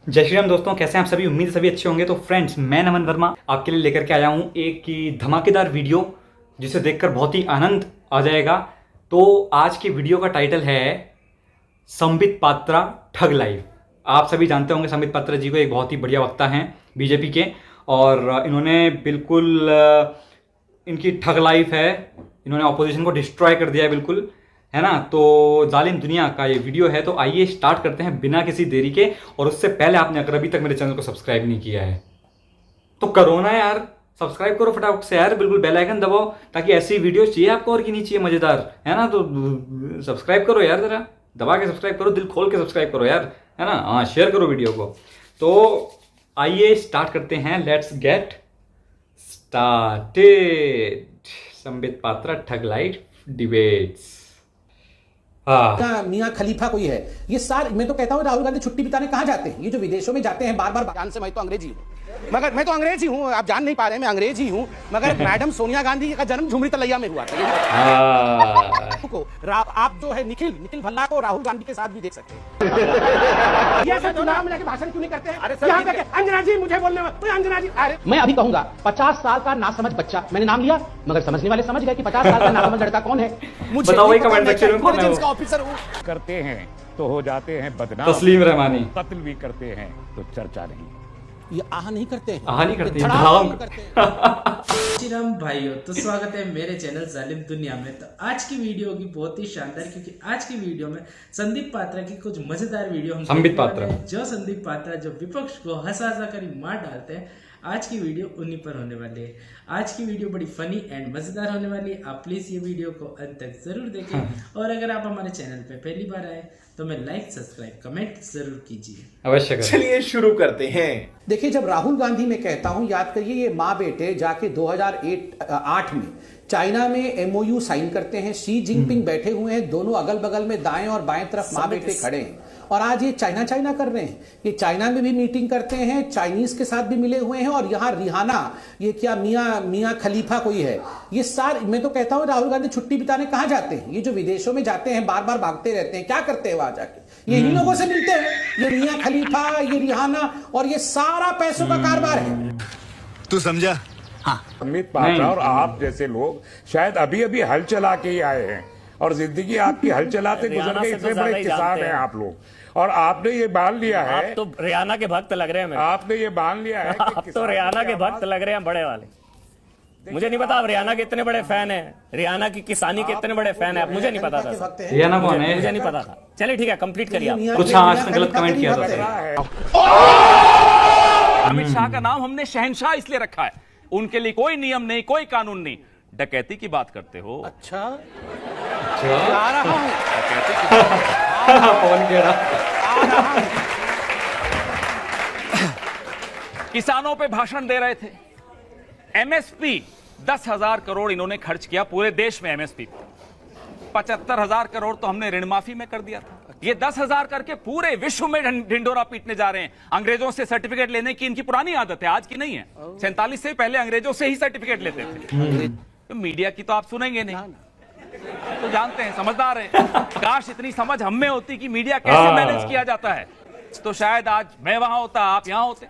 जय श्री राम दोस्तों, कैसे हैं आप सभी। उम्मीद है सभी अच्छे होंगे। तो फ्रेंड्स, मैं नमन वर्मा आपके लिए लेकर के आया हूं एक की धमाकेदार वीडियो जिसे देखकर बहुत ही आनंद आ जाएगा। तो आज की वीडियो का टाइटल है संबित पात्रा ठग लाइव। आप सभी जानते होंगे संबित पात्रा जी को, एक बहुत ही बढ़िया वक्ता हैं बीजेपी के, और इन्होंने बिल्कुल इनकी ठग लाइफ है, इन्होंने ऑपोजिशन को डिस्ट्रॉय कर दिया है बिल्कुल, है ना। तो जालिम दुनिया का ये वीडियो है, तो आइए स्टार्ट करते हैं बिना किसी देरी के। और उससे पहले आपने अगर अभी तक मेरे चैनल को सब्सक्राइब नहीं किया है तो करो ना यार, सब्सक्राइब करो फटाफट से यार, बिल्कुल बेल आइकन दबाओ ताकि ऐसी वीडियो चाहिए आपको और की नहीं चाहिए, मजेदार, है ना। तो सब्सक्राइब करो यार, जरा दबा के सब्सक्राइब करो, दिल खोल के सब्सक्राइब करो यार, है ना। हाँ, शेयर करो वीडियो को। तो आइए स्टार्ट करते हैं, let's get started. Sambit Patra ठग लाइव डिबेट्स। मियां खलीफा कोई है, ये सार मैं तो कहता हूँ राहुल गांधी छुट्टी बिताने कहाँ जाते हैं। ये जो विदेशों में जाते हैं बार बार, जान से मैं तो अंग्रेजी हूँ, मगर मैं तो अंग्रेजी हूँ, आप जान नहीं पा रहे, मैं अंग्रेजी हूँ, मगर मैडम सोनिया गांधी का जन्म झुमरी तलैया में हुआ था। आप जो है निखिल भल्ला को राहुल गांधी के साथ भी देख सकते हैं। ये सब चुनाव में लेके भाषण क्यों नहीं करते हैं? अरे अंजना जी मुझे बोलने में तो अंजना जी, अरे मैं अभी कहूंगा 50 साल का नासमझ बच्चा, मैंने नाम लिया मगर समझने वाले समझ गए कि 50 साल का नासमझ लड़का कौन है। मुझे बताओ भाई कमेंट सेक्शन में कौन है वो? ऑफिसर हूँ। करते हैं तो हो जाते हैं बदनाम, तस्लीम रहमानी। कत्ल भी करते हैं तो चर्चा नहीं। ये आह नहीं करते हैं, आह नहीं करते हैं, धड़ाम धड़ाम करते हैं। श्री राम भाइयों, तो स्वागत है मेरे चैनल जालिम दुनिया में। तो आज की वीडियो होगी बहुत ही शानदार, क्योंकि आज की वीडियो में संदीप पात्रा की कुछ मजेदार वीडियो हम संबित देखने वाले पात्रा। हैं। जो संदीप पात्रा जो विपक्ष को हंसा हंसा कर मार डालते हैं, आज की वीडियो उन्हीं पर होने वाली है। आज की वीडियो बड़ी फनी एंड मजेदार होने वाली है। आप प्लीज ये वीडियो को अंत तक जरूर देखें, और अगर आप हमारे चैनल पे पहली बार आए तो मैं लाइक सब्सक्राइब कमेंट जरूर कीजिए। अवश्य करें। चलिए शुरू करते हैं। देखिए, जब राहुल गांधी मैं कहता हूं, याद करिए, ये माँ बेटे जाके 2008 में चाइना में एमओयू साइन करते हैं। शी जिनपिंग बैठे हुए हैं, दोनों अगल बगल में दाएं और बाएं तरफ माँ बेटे खड़े हैं, और आज ये चाइना कर रहे हैं। ये चाइना में भी मीटिंग करते हैं, चाइनीज के साथ भी मिले हुए हैं, और यहाँ रिहाना, ये क्या मियां खलीफा कोई है, ये सार मैं तो कहता हूँ राहुल गांधी छुट्टी बिताने कहाँ जाते हैं। ये जो विदेशों में जाते हैं बार बार भागते रहते हैं, क्या करते हैं वहां जाके? ये इन्हीं लोगों से मिलते हैं, ये मियां खलीफा, ये रिहाना, और ये सारा पैसों का कारोबार है। तू समझा? संबित पात्रा और आप जैसे लोग शायद अभी अभी हल चला के ही आए हैं, और जिंदगी आपकी हल चलाते गुजर गए। इतने बड़े किसान हैं आप लोग, और आपने ये मान लिया है। आप तो रियाना के भक्त लग रहे हैं। आपने ये मान लिया है आप तो रियाना के भक्त लग रहे हैं, बड़े वाले। मुझे नहीं पता आप रियाना के इतने बड़े फैन हैं, रियाना की किसानी के इतने बड़े फैन हैं आप। मुझे नहीं पता था, रियाना कौन है? मुझे नहीं पता था। चलिए ठीक है, कंप्लीट करिए आप। कुछ आज गलत कमेंट किया था। अमित शाह का नाम हमने शहंशाह इसलिए रखा है, उनके लिए कोई नियम नहीं, कोई कानून नहीं। डकैती की बात करते हो? अच्छा, पवन खेड़ा। किसानों पे भाषण दे रहे थे। एमएसपी 10,000 करोड़ इन्होंने खर्च किया पूरे देश में। एमएसपी 75,000 करोड़ तो हमने ऋण माफी में कर दिया था। ये 10,000 करके पूरे विश्व में ढिंडोरा पीटने जा रहे हैं। अंग्रेजों से सर्टिफिकेट लेने की इनकी पुरानी आदत है, आज की नहीं है। 47 से पहले अंग्रेजों से ही सर्टिफिकेट लेते थे। तो मीडिया की तो आप सुनेंगे नहीं, तो जानते हैं, समझदार हैं। काश इतनी समझ हम में होती कि मीडिया कैसे मैनेज किया जाता है, तो शायद आज मैं वहां होता, आप यहां होते।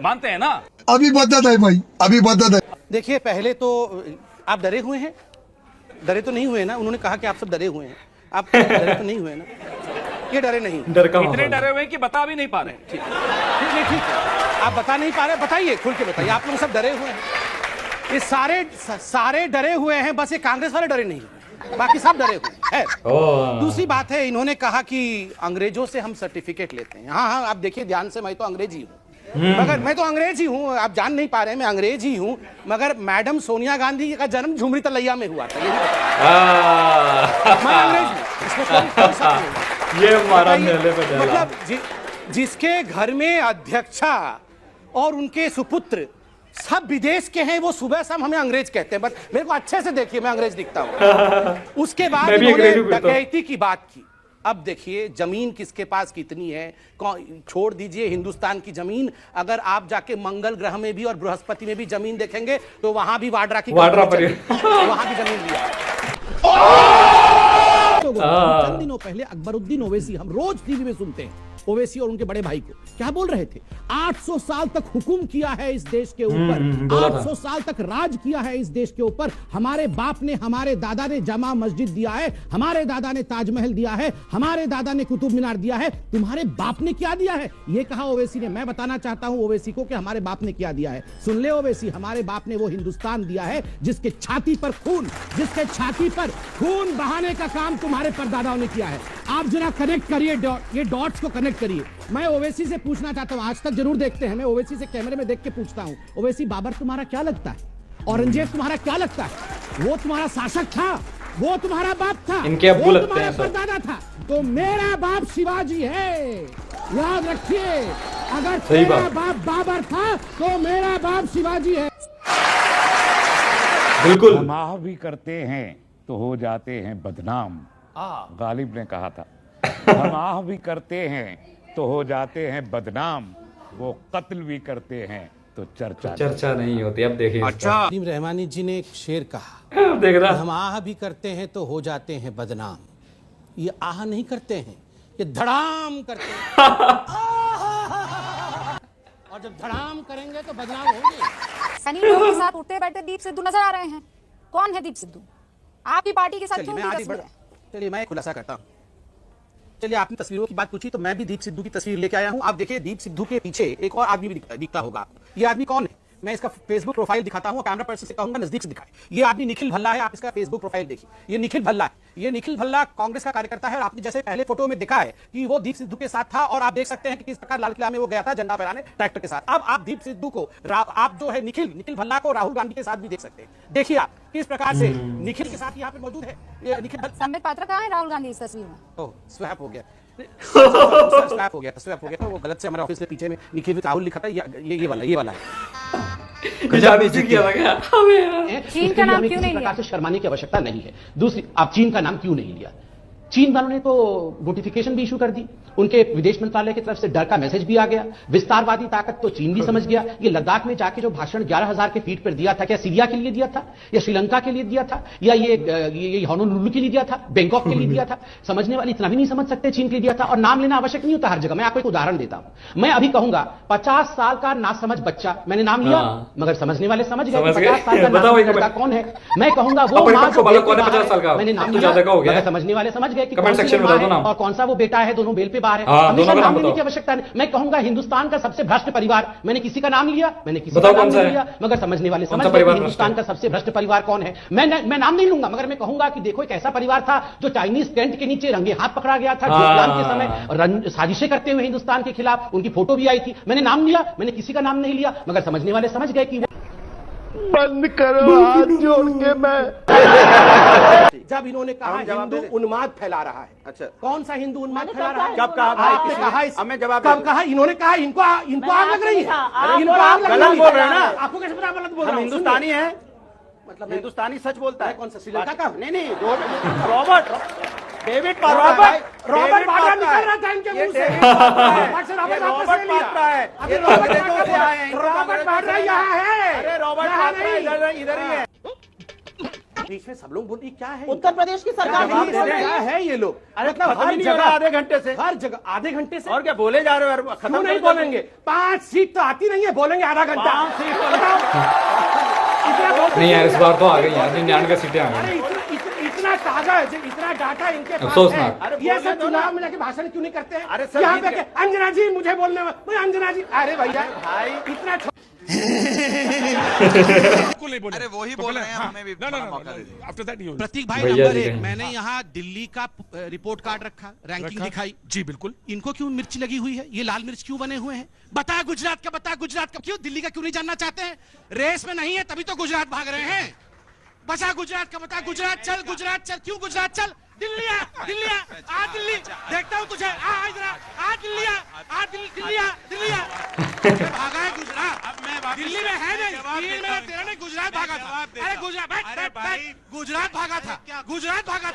मानते हैं ना? अभी बदत है भाई, अभी बदत है। देखिए, पहले तो आप डरे हुए हैं, डरे तो नहीं हुए ना? उन्होंने कहा कि आप सब डरे हुए हैं, आप डरे तो नहीं हुए ना? ये डरे नहीं, डर का इतने माहौल। डरे हुए हैं कि बता भी नहीं पा रहे। ठीक है, आप बता नहीं पा रहे, बताइए, खुल के बताइए। आप लोग सब डरे हुए हैं, ये सारे डरे हुए हैं, बस ये कांग्रेस वाले डरे नहीं, बाकी सब डरे हुए हैं। दूसरी बात है, इन्होंने कहा कि अंग्रेजों से हम सर्टिफिकेट लेते हैं। हाँ, आप देखिए ध्यान से, मैं तो अंग्रेजी हूँ, मगर मैं तो अंग्रेजी हूँ, आप जान नहीं पा रहे, मैं अंग्रेजी हूँ, मगर मैडम सोनिया गांधी का जन्म झुमरी तलैया में हुआ था। मैं अंग्रेज हूँ, इसमें कोई शक नहीं। ये हमारा मेले पे डाला। मतलब जिसके घर में अध्यक्षा और उनके सुपुत्र सब विदेश के हैं, वो सुबह शाम हमें अंग्रेज कहते हैं। बस मेरे को अच्छे से देखिए, मैं अंग्रेज दिखता हूँ। उसके बाद इन्होंने डकैती की बात की। अब देखिए, जमीन किसके पास कितनी है, छोड़ दीजिए हिंदुस्तान की जमीन, अगर आप जाके मंगल ग्रह में भी और बृहस्पति में भी जमीन देखेंगे तो वहां भी वाड्रा की वहां की जमीन लिया। चंद दिनों पहले अकबरुद्दीन ओवैसी, हम रोज टीवी में सुनते हैं, ओवैसी और उनके बड़े भाई को। क्या बोल रहे थे? 800 साल तक हुकुम किया है इस देश के ऊपर, बोला था। 800 साल तक राज किया है इस देश के ऊपर। हमारे बाप ने, हमारे दादा ने जामा मस्जिद दिया है, हमारे दादा ने ताजमहल दिया है, हमारे दादा ने कुतुब मीनार दिया है। तुम्हारे बाप ने क्या दिया है? ये कहा ओवैसी ने। मैं बताना चाहता हूं ओवैसी को कि हमारे बाप ने क्या दिया है। सुन ले ओवैसी, हमारे बाप ने वो हिंदुस्तान दिया है जिसके छाती पर खून बहाने का काम तुम्हारे परदादाओं ने किया है। आप जरा कनेक्ट करिए, ये डॉट्स को कनेक्ट करिए। मैं ओवैसी से पूछना चाहता हूं, आज तक जरूर देखते हैं, मैं ओवैसी से कैमरे में देख के पूछता हूं, ओवैसी बाबर तुम्हारा क्या लगता है? औरंगजेब तुम्हारा क्या लगता है? वो तुम्हारा शासक था, वो तुम्हारा बाप था, इनके अब्बू वो लगते तुम्हारा हैं सब। परदादा था। तो मेरा बाप शिवाजी है, याद रखिए। अगर सही तेरा बात। बाप बाबर था तो मेरा बाप शिवाजी है। बिल्कुल। हम आह भी करते हैं तो हो जाते हैं बदनाम, गालिब ने कहा था। हम आह भी करते हैं तो हो जाते हैं बदनाम, वो कत्ल भी करते हैं तो चर्चा नहीं होती। अब देखिए अच्छा नसीम रहमानी जी ने एक शेर कहा, देख रहा हम आह भी करते हैं तो हो जाते हैं बदनाम। ये आह नहीं करते हैं, ये धड़ाम करते हैं। और जब धड़ाम करेंगे तो बदनाम होंगे। सनी लियोन के साथ उठते बैठे दीप सिद्धू नजर आ रहे हैं। कौन है दीप सिद्धू? आपकी पार्टी के साथ चलिए क्यों मैं उनकी आगे तस्वीर बढ़ है? चलिए मैं खुलासा करता हूँ। चलिए आपने तस्वीरों की बात पूछी तो मैं भी दीप सिद्धू की तस्वीर लेके आया हूँ। आप देखिए दीप सिद्धू के पीछे एक और आदमी भी दिखता होगा आपको। ये आदमी कौन है? मैं इसका फेसबुक प्रोफाइल दिखाता हूँ, कैमरा पर्सन से कहूंगा नजदीक से दिखाए। ये आदमी निखिल भल्ला है, आप इसका फेसबुक प्रोफाइल देखिए। ये निखिल भल्ला है, ये निखिल भल्ला कांग्रेस का कार्यकर्ता है। और आपने जैसे पहले फोटो में देखा है कि वो दीप सिद्धू के साथ था, और आप देख सकते हैं कि किस प्रकार लाल किला में वो गया था झंडा फहराने ट्रैक्टर के साथ। अब आप दीप सिद्धू को, आप जो है निखिल भल्ला को राहुल गांधी के साथ भी देख सकते हैं। देखिए आप किस प्रकार से निखिल के साथ यहाँ पे मौजूद है। ये निखिल संबित पात्रा कहाँ है राहुल गांधी इस तस्वीर में? ओह स्वैप हो गया, स्वैप हो गया तो वो गलत से हमारे ऑफिस के पीछे में निखिल राहुल लिखा था। ये वाला है। कुछ आप इसी किया था क्या? चीन का नाम हमें क्यों किसी नहीं प्रकार लिया? से शर्माने की आवश्यकता नहीं है। दूसरी, आप चीन का नाम क्यों नहीं लिया? चीन वालों ने तो नोटिफिकेशन भी इशू कर दी, उनके विदेश मंत्रालय की तरफ से डर का मैसेज भी आ गया। विस्तारवादी ताकत तो चीन भी समझ गया। ये लद्दाख में जाके जो भाषण 11,000 के फीट पर दिया था, क्या सीरिया के लिए दिया था, या श्रीलंका के लिए दिया था, या ये होनोलुलु के लिए दिया था, बैंकॉक के लिए दिया था? समझने वाले इतना भी नहीं समझ सकते चीन के लिए दिया था। और नाम लेना आवश्यक नहीं होता हर जगह। मैं आपको एक उदाहरण देता हूं। मैं अभी कहूंगा 50 साल का नासमझ बच्चा, मैंने नाम लिया, मगर समझने वाले समझ गए 50 साल का नासमझ लड़का कौन है। मैं कहूंगा वो मां जो कौन है 50 साल का? मैंने नाम तो लिया, ज्यादा का हो गया। मगर समझने वाले समझ गए कि कमेंट कौन सी सेक्शन में मां बता दो है नाम। और कौन सा वो बेटा है, दोनों बेल पे बाहर है। हाँ, हमेशा दोनों का नाम नाम लेने बताओ। की आवश्यकता नहीं। मैं कहूंगा हिंदुस्तान का सबसे भ्रष्ट परिवार, मैंने किसी का नाम लिया, मैंने किसी बताओ का नाम कौन सा नहीं है? लिया, मगर समझने वाले कौन समझ सा गए परिवार कि हिंदुस्तान का सबसे भ्रष्ट परिवार कौन है। मैं नाम नहीं लूंगा, मगर मैं कहूंगा कि देखो एक ऐसा परिवार था जो चाइनीज टेंट के नीचे रंगे हाथ पकड़ा गया था इस्लाम के समय, साजिशें करते हुए हिंदुस्तान के खिलाफ। उनकी फोटो भी आई थी। मैंने नाम लिया, मैंने किसी का नाम नहीं लिया, मगर समझने वाले समझ गए कि बंद करो हाथ जोड़ के मैं। जब इन्होंने कहा हिंदू उन्माद फैला रहा है। अच्छा कौन सा हिंदू उन्माद फैला रहा है? कब कहा भाई? आपने कहा हमें जवाब कब दे दो। कहा? इन्होंने कहा इनको आग लग रही है। इनको आग लग गलत रही बोल रहे हैं ना। आपको कैसे पता गलत बोल हम रहा हूं? हिंदुस्तानी हैं, मतलब हिंदुस्तानी सच बोलता है। कौन सा श्रीलंका का? नहीं रॉबर्ट डेविड रॉबर्ट बाटा निकल रहा था इनके मुंह से। रॉबर्ट बाटा यहाँ है। अरे रॉबर्ट यहाँ बाटा नहीं। इधर ही है। बीच में सब लोग बोलते क्या है? उत्तर प्रदेश की सरकार जवाब दे रहे हैं। क्या है ये लोग? अरे मतलब खत्म ही नहीं हो रहा आधे घंटे से। हर जगह आधे घंटे से। और क्या बोले जा रहे हो? क्यों खत्म नहीं कर दो। बोलेंगे? 5 सीट तो आती नहीं है, बोलेंगे आधा घंटा। 5 सीट बताओ। इतना बोलते नहीं यार, इस बार तो आ गई यार, 99 सीटें आ अरे गई। इतना कागज, इतना डाटा इनके पास अफसोसनाक। है। ये सब चुनाव में जाके भाषण क्यों नहीं करते हैं? अरे सर, यहाँ जीत पे गए। के अंजना जी मुझे बोलने में, अंजना जी, अरे भैया भाई इतना अरे वही बोल रहे हैं, हमें भी मौका दे दीजिए। प्रतीक भाई भैया नंबर जी 1, कहें। मैंने यहाँ दिल्ली का रिपोर्ट कार्ड रखा, रैंकिंग दिखाई। जी बिल्कुल। इनको क्यों मिर्च लगी हुई है? ये लाल मिर्च क्यों बने हुए हैं? बता गुजरात का, क्यों दिल्ली का क्यों नहीं जानना चाहते हैं? रेस में नहीं है तभी तो गुजरात भाग रहे हैं। बचा गुजरात का, बता गुजरात चल, क्यों गुजरात चल? दिल्ली आ, दिल्ली देखता हूँ तुझे, आ इधर आ, दिल्ली आ। भागा है गुजरात, दिल्ली में है नहीं, तेरा नहीं, गुजरात भागा था। अरे बैठ, गुजरात भागा था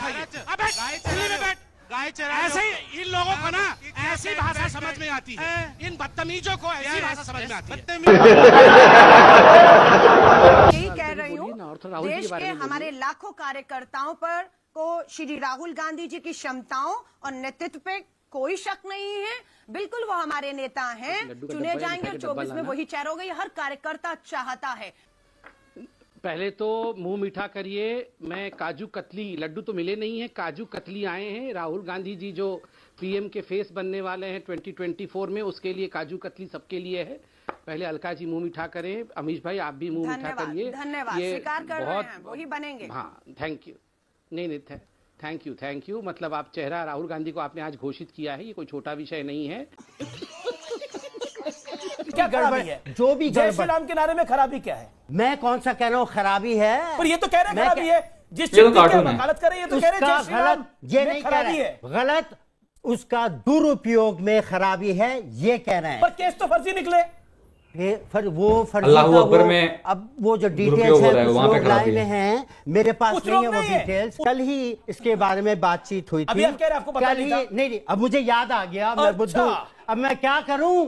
ये। अब दिल्ली में बैठ। ऐसे ही इन लोगों को ना ऐसी भाषा समझ में आती है, इन बदतमीजों को ऐसी भाषा समझ में आती है। यही कह रही हूँ, देश के हमारे लाखों कार्यकर्ताओं पर को श्री राहुल गांधी जी की क्षमताओं और नेतृत्व पे कोई शक नहीं है, बिल्कुल वो हमारे नेता हैं, चुने जाएंगे और 24 में वही चेहरा होगा, ये हर कार्यकर्ता चाहता है। पहले तो मुंह मीठा करिए, मैं काजू कतली, लड्डू तो मिले नहीं है, काजू कतली आए हैं। राहुल गांधी जी जो पीएम के फेस बनने वाले हैं 2024 में, उसके लिए काजू कतली सबके लिए है। पहले अलका जी मुंह मीठा करें, अमीश भाई आप भी मुंह मीठा करिए। धन्यवाद, स्वीकार कर रहे हैं, वही बनेंगे। हाँ, थैंक यू। नहीं, थैंक यू। मतलब आप चेहरा राहुल गांधी को आपने आज घोषित किया है, ये कोई छोटा विषय नहीं है। क्या खराबी है? जो भी जय श्री राम के नारे में खराबी क्या है? मैं कौन सा कह रहा हूँ खराबी है? पर ये तो कह रहे हैं खराबी है, जिस चीज की वकालत कर रहे हैं ये तो कह रहे हैं जय श्री राम, ये नहीं कह रहे हैं गलत, उसका दुरुपयोग में खराबी है ये कह रहे हैं। पर केस तो फर्जी निकले, वो फर्जी अल्लाहू अकबर में अब वो जो डिटेल्स है वहाँ पे लाइन में हैं, मेरे पास नहीं है वो डिटेल्स। कल ही इसके बारे में बातचीत हुई थी, कल ही नहीं, अब मुझे याद आ गया, मैं बुद्धू, अब मैं क्या करूं,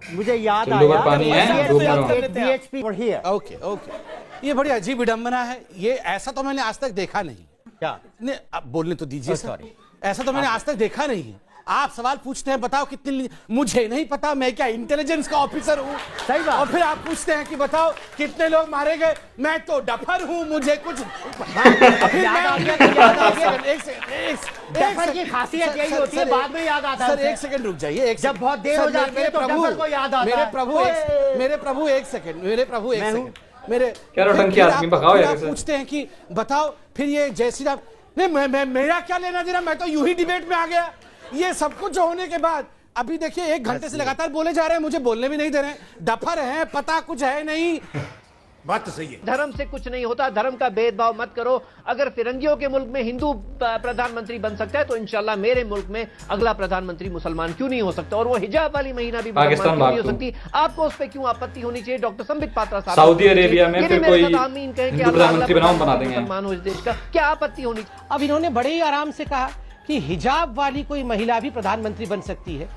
मुझे याद आया। ओके, ये बड़ी अजीब विडंबना है, ये ऐसा तो मैंने आज तक देखा नहीं। क्या नहीं, अब बोलने तो दीजिए सर, ऐसा तो मैंने आज तक देखा नहीं है। आप सवाल पूछते हैं बताओ कितने, मुझे नहीं पता, मैं क्या इंटेलिजेंस का ऑफिसर हूँ? सही बात। और फिर आप पूछते हैं कि बताओ कितने लोग मारे गए, मैं तो डफर हूँ, मुझे कुछ डफर की खासियत यही होती है, बाद में याद आता है। सर एक सेकंड रुक जाइए, जब बहुत देर हो जाती है तो डफर को याद आता है। मेरे प्रभु एक सेकंड, मेरे क्या नौटंकी आदमी भगाओ यार। पूछते हैं कि बताओ फिर ये जय श्री राम, नहीं मैं मेरा क्या लेना देना, मैं तो यूं ही डिबेट में आ गया। ये सब कुछ होने के बाद अभी देखिए 1 घंटे से लगातार बोले जा रहे हैं, मुझे बोलने भी नहीं दे रहे हैं, डफर है, पता कुछ है नहीं। बात तो सही है, धर्म से कुछ नहीं होता, धर्म का भेदभाव मत करो। अगर फिरंगियों के मुल्क में हिंदू प्रधानमंत्री बन सकता है तो इंशाल्लाह मेरे मुल्क में अगला प्रधानमंत्री मुसलमान क्यों नहीं हो सकता, और वो हिजाब वाली महिला भी मुसलमान क्यों नहीं हो सकती? आपको उस पर क्यों आपत्ति होनी चाहिए? डॉक्टर संबित पात्रा साहब, सऊदी अरेबिया में फिर कोई हिंदू प्रधानमंत्री बना देंगे, मुसलमान हो इस देश का, क्या आपत्ति होनी चाहिए? अब इन्होंने बड़े ही आराम से कहा कि हिजाब वाली कोई महिला भी प्रधानमंत्री बन सकती है।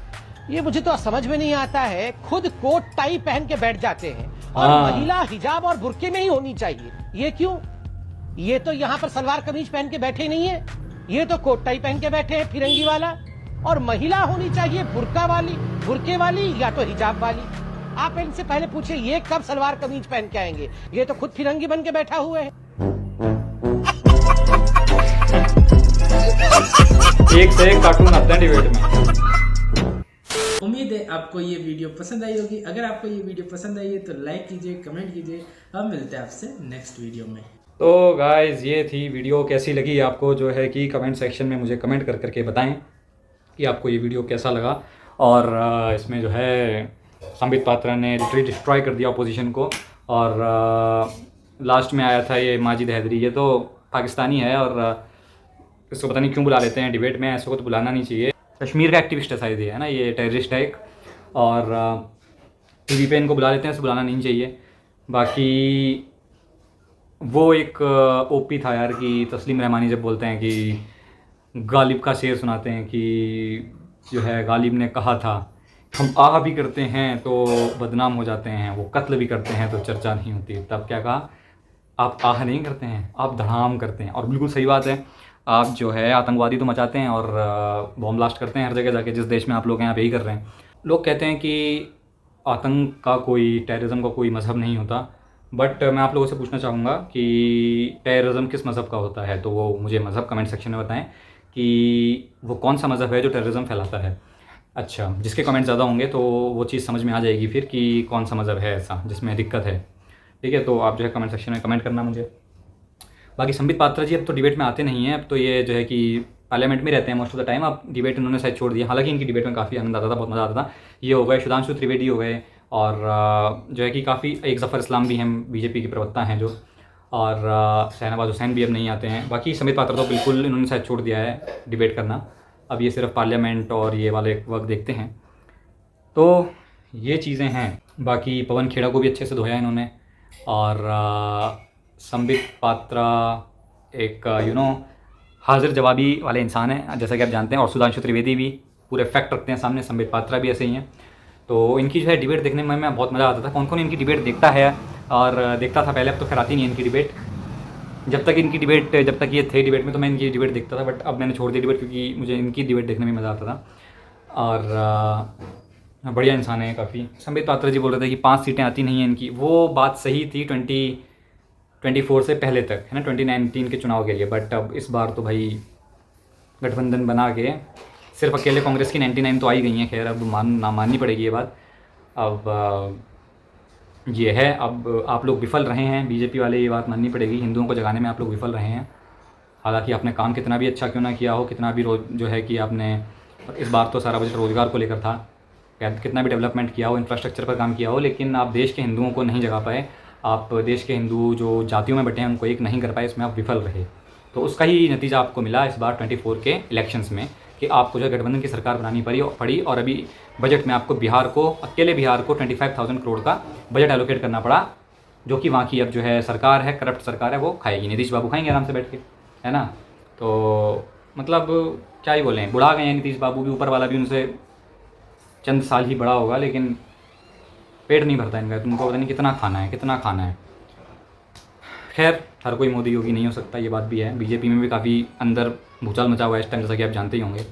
ये मुझे तो समझ में नहीं आता है, खुद कोट टाई पहन के बैठ जाते हैं और महिला हिजाब और बुर्के में ही होनी चाहिए, ये क्यों? ये तो यहाँ पर सलवार कमीज पहन के बैठे नहीं है, ये तो कोट टाई पहन के बैठे हैं फिरंगी वाला, और महिला होनी चाहिए बुर्के वाली या तो हिजाब वाली। आप इनसे पहले पूछिए ये कब सलवार कमीज पहन के आएंगे, ये तो खुद फिरंगी बन के बैठा हुए है। एक से एक कार्टून आते हैं डिबेट में। उम्मीद है आपको ये वीडियो पसंद आई होगी। अगर आपको ये वीडियो पसंद आई है तो लाइक कीजिए, कमेंट कीजिए। हम मिलते हैं आपसे नेक्स्ट वीडियो में। तो गाइज ये थी वीडियो, कैसी लगी आपको जो है कि कमेंट सेक्शन में मुझे कमेंट करके बताएं कि आपको ये वीडियो कैसा लगा। और इसमें जो है संबित पात्रा ने लिटरली डिस्ट्रॉय कर दिया अपोजिशन को, और लास्ट में आया था ये माजिद हैदरी, ये तो पाकिस्तानी है और इसको पता नहीं क्यों बुला लेते हैं डिबेट में, ऐसे को तो बुलाना नहीं चाहिए। कश्मीर का एक्टिविस्ट है शायद ये, है ना, ये टेररिस्ट है एक, और टीवी पे इनको बुला लेते हैं, ऐसे बुलाना नहीं चाहिए। बाकी वो एक ओपी था यार कि तस्लीम रहमानी जब बोलते हैं कि गालिब का शेर सुनाते हैं कि जो है गालिब ने कहा था हम आह भी करते हैं तो बदनाम हो जाते हैं, वो कत्ल भी करते हैं तो चर्चा नहीं होती। तब क्या कहा, आप आह नहीं करते हैं, आप धड़ाम करते हैं। और बिल्कुल सही बात है, आप जो है आतंकवादी तो मचाते हैं और बॉम्ब ब्लास्ट करते हैं हर जगह जाके, जिस देश में आप लोग हैं आप यही कर रहे हैं। लोग कहते हैं कि आतंक का कोई, टेररिज्म का कोई मज़हब नहीं होता, बट मैं आप लोगों से पूछना चाहूँगा कि टेररिज्म किस मज़हब का होता है, तो वो मुझे मज़हब कमेंट सेक्शन में बताएं कि वो कौन सा मज़हब है जो टेररिज्म फैलाता है। अच्छा, जिसके कमेंट ज़्यादा होंगे तो वो चीज़ समझ में आ जाएगी फिर कि कौन सा मज़हब है ऐसा जिसमें दिक्कत है। ठीक है, तो आप जो है कमेंट सेक्शन में कमेंट करना मुझे। बाकी संबित पात्रा जी अब तो डिबेट में आते नहीं हैं, अब तो ये जो है कि पार्लियामेंट में रहते हैं मोस्ट ऑफ द टाइम। अब डिबेट इन्होंने शायद छोड़ दिया, हालांकि इनकी डिबेट में काफ़ी आनंद आता था, बहुत मज़ा आता था। ये हो गए सुधांशु त्रिवेदी हो गए, और जो है कि काफ़ी, एक ज़फ़र इस्लाम भी हम बीजेपी के प्रवक्ता हैं जो, और शहनवाज हुसैन भी अब नहीं आते हैं। बाकी संबित पात्रा तो बिल्कुल इन्होंने शायद छोड़ दिया है डिबेट करना, अब ये सिर्फ पार्लियामेंट और ये वाले वक्त देखते हैं। तो ये चीज़ें हैं। बाकी पवन खेड़ा को भी अच्छे से धोया इन्होंने, और संबित पात्रा एक हाजिर जवाबी वाले इंसान हैं जैसा कि आप जानते हैं, और सुधांशु त्रिवेदी भी पूरे फैक्ट रखते हैं सामने, संबित पात्रा भी ऐसे ही हैं। तो इनकी जो है डिबेट देखने में मैं बहुत मज़ा आता था। कौन कौन इनकी डिबेट देखता है और देखता था पहले, अब तो खैर आती नहीं है इनकी डिबेट। जब तक इनकी डिबेट, जब तक ये थे डिबेट में तो मैं इनकी डिबेट देखता था, बट अब मैंने छोड़ दी डिबेट क्योंकि मुझे इनकी डिबेट देखने में मज़ा आता था। और बढ़िया इंसान है काफ़ी। संबित पात्रा जी बोल रहे थे कि 5 सीटें आती नहीं हैं इनकी, वो बात सही थी 2024 से पहले तक, है ना, 2019 के चुनाव के लिए। बट अब इस बार तो भाई गठबंधन बना के सिर्फ अकेले कांग्रेस की 99 तो आई गई हैं। खैर अब माननी पड़ेगी ये बात। अब ये है, अब आप लोग विफल रहे हैं, बीजेपी वाले, ये बात माननी पड़ेगी, हिंदुओं को जगाने में आप लोग विफल रहे हैं। हालांकि आपने काम कितना भी अच्छा क्यों ना किया हो, कितना भी जो है कि आपने इस बार तो सारा बजट रोज़गार को लेकर था, कितना भी डेवलपमेंट किया हो, इंफ्रास्ट्रक्चर पर काम किया हो, लेकिन आप देश के हिंदुओं को नहीं जगा पाए। आप देश के हिंदू जो जातियों में बैठे हैं उनको एक नहीं कर पाए, इसमें आप विफल रहे। तो उसका ही नतीजा आपको मिला इस बार 24 के इलेक्शंस में कि आपको जो गठबंधन की सरकार बनानी पड़ी और अभी बजट में आपको बिहार को, अकेले बिहार को 25,000 करोड़ का बजट एलोकेट करना पड़ा, जो कि वहाँ की अब जो है सरकार है, करप्ट सरकार है, वो खाएगी। नीतीश बाबू खाएंगे आराम से बैठ के, है ना। तो मतलब क्या ही बोलें, बुढ़ा गए हैं नीतीश बाबू भी, ऊपर वाला भी उनसे चंद साल ही बड़ा होगा, लेकिन पेट नहीं भरता इनका, तुमको पता नहीं कितना खाना है। खैर हर कोई मोदी योगी नहीं हो सकता, ये बात भी है। बीजेपी में भी काफ़ी अंदर भूचाल मचा हुआ है इस टाइम, जैसा कि आप जानते ही होंगे।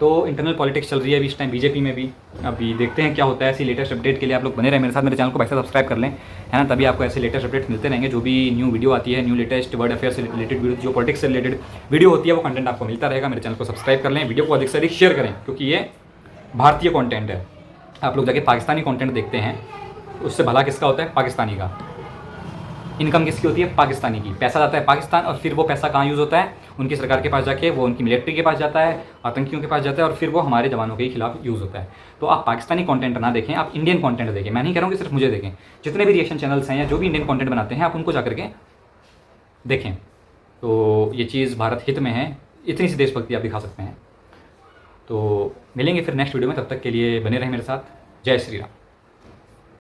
तो इंटरनल पॉलिटिक्स चल रही है अभी इस टाइम बीजेपी में भी। अभी देखते हैं क्या होता है। ऐसी लेटेस्ट अपडेट के लिए आप लोग बने रहे मेरे साथ, मेरे चैनल को वैसे सब्सक्राइब कर लें, है ना, तभी आपको ऐसे लेटेस्ट अपडेट मिलते रहेंगे। जो भी न्यू वीडियो आती है, न्यू लेटेस्ट वर्ल्ड अफेयर से रिलेटेड वीडियो, जो पॉलिटिक्स से रिलेटेड वीडियो होती है, वो कंटेंट आपको मिलता रहेगा। मेरे चैनल को सब्सक्राइब कर लें, वीडियो को अधिक से अधिक शेयर करें, क्योंकि ये भारतीय कॉन्टेंट है। आप लोग जाके पाकिस्तानी कॉन्टेंट देखते हैं, उससे भला किसका होता है? पाकिस्तानी का। इनकम किसकी होती है? पाकिस्तानी की। पैसा जाता है पाकिस्तान, और फिर वो पैसा कहाँ यूज़ होता है? उनकी सरकार के पास जाके, वो उनकी मिलिट्री के पास जाता है, आतंकियों के पास जाता है, और फिर वो हमारे जवानों के खिलाफ यूज़ होता है। तो आप पाकिस्तानी कंटेंट ना देखें, आप इंडियन कंटेंट देखें। मैं नहीं कह रहा हूँ कि सिर्फ मुझे देखें, जितने भी रिएक्शन चैनल्स हैं या जो भी इंडियन कंटेंट बनाते हैं, आप उनको जाकर के देखें। तो ये चीज़ भारत हित में है, इतनी सी देशभक्ति आप दिखा सकते हैं। तो मिलेंगे फिर नेक्स्ट वीडियो में, तब तक के लिए बने रहें मेरे साथ। जय श्री राम।